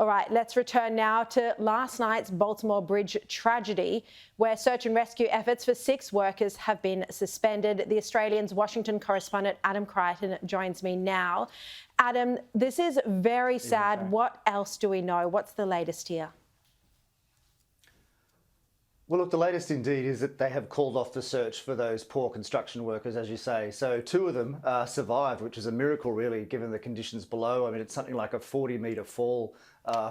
All right, let's return now to last night's Baltimore Bridge tragedy, where search and rescue efforts for 6 workers have been suspended. The Australian's Washington correspondent Adam Crichton joins me now. Adam, this is very sad. What else do we know? What's the latest here? Well, look, the latest indeed is that they have called off the search for those poor construction workers, as you say. So 2 of them survived, which is a miracle, really, given the conditions below. I mean, it's something like a 40-metre fall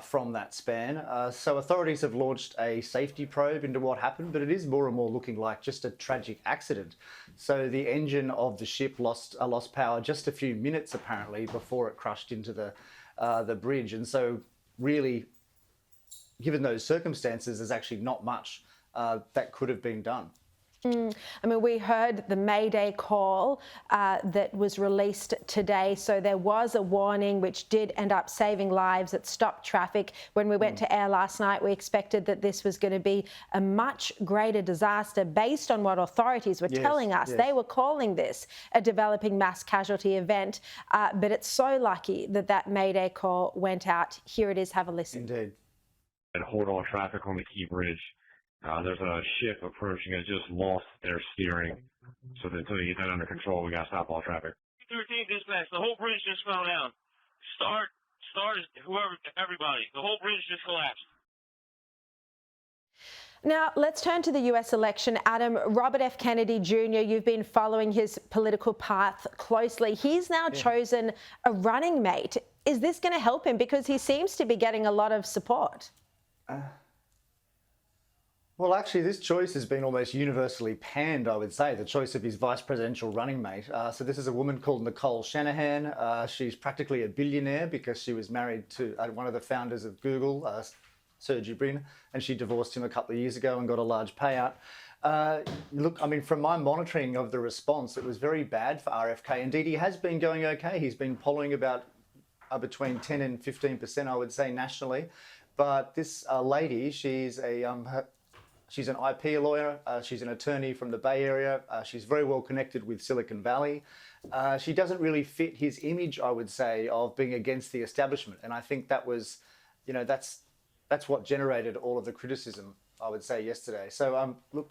from that span. So authorities have launched a safety probe into what happened, but it is more and more looking like just a tragic accident. So the engine of the ship lost power just a few minutes, apparently, before it crushed into the bridge. And so really, given those circumstances, there's actually not much that could have been done. I mean, we heard the Mayday call that was released today. So there was a warning which did end up saving lives. It stopped traffic. When we went to air last night, we expected that this was going to be a much greater disaster based on what authorities were telling us. They were calling this a developing mass casualty event. But it's so lucky that that Mayday call went out. Here it is. Have a listen. Indeed. And hold all traffic on the Key Bridge. There's a ship approaching. It just lost their steering. So until you get that under control, we got to stop all traffic. 13 dispatch. The whole bridge just fell down. Start, whoever, everybody. The whole bridge just collapsed. Now, let's turn to the US election. Adam, Robert F. Kennedy Jr., you've been following his political path closely. He's now chosen a running mate. Is this going to help him? Because he seems to be getting a lot of support. Well, actually, this choice has been almost universally panned, I would say, the choice of his vice presidential running mate. So this is a woman called Nicole Shanahan. She's practically a billionaire because she was married to one of the founders of Google, Sergey Brin, and she divorced him a couple of years ago and got a large payout. Look, I mean, from my monitoring of the response, it was very bad for RFK. Indeed, he has been going okay. He's been polling about between 10 and 15%, I would say, nationally. But this lady, she's an IP lawyer. She's an attorney from the Bay Area. She's very well connected with Silicon Valley. She doesn't really fit his image, I would say, of being against the establishment. And I think that was, that's what generated all of the criticism, I would say, yesterday. So, look,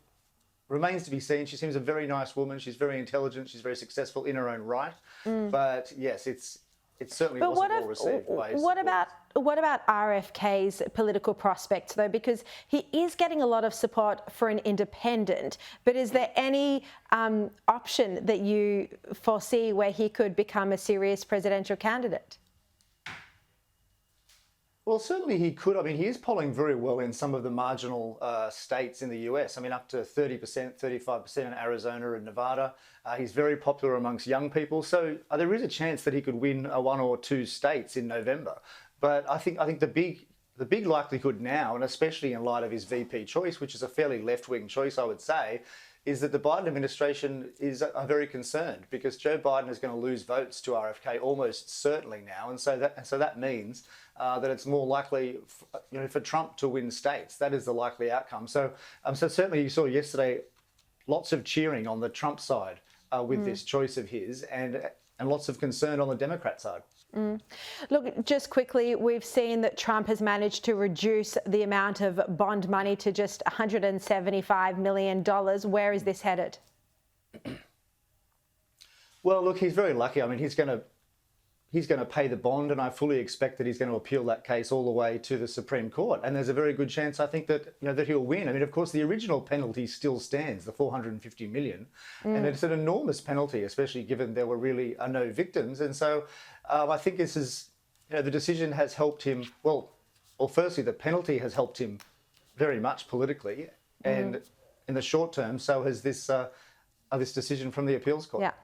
remains to be seen. She seems a very nice woman. She's very intelligent. She's very successful in her own right. But yes, it certainly wasn't well received by his supporters. What about RFK's political prospects, though? Because he is getting a lot of support for an independent. But is there any option that you foresee where he could become a serious presidential candidate? Well, certainly he could. I mean, he is polling very well in some of the marginal states in the US. I mean, up to 30%, 35% in Arizona and Nevada. He's very popular amongst young people. So there is a chance that he could win 1 or 2 states in November. But I think the big likelihood now, and especially in light of his VP choice, which is a fairly left-wing choice, I would say, is that the Biden administration is very concerned because Joe Biden is going to lose votes to RFK almost certainly now, and so that means that it's more likely, for Trump to win states. That is the likely outcome. So certainly you saw yesterday lots of cheering on the Trump side with this choice of his, and lots of concern on the Democrat side. Look, just quickly, we've seen that Trump has managed to reduce the amount of bond money to just $175 million. Where is this headed? Well, look, he's very lucky. I mean, he's going to pay the bond, and I fully expect that he's going to appeal that case all the way to the Supreme Court. And there's a very good chance, I think, that that he'll win. I mean, of course, the original penalty still stands, the $450 million, and it's an enormous penalty, especially given there were really no victims. And so, I think this is, the decision has helped him. Well, firstly, the penalty has helped him very much politically, and in the short term, so has this decision from the appeals court. Yeah.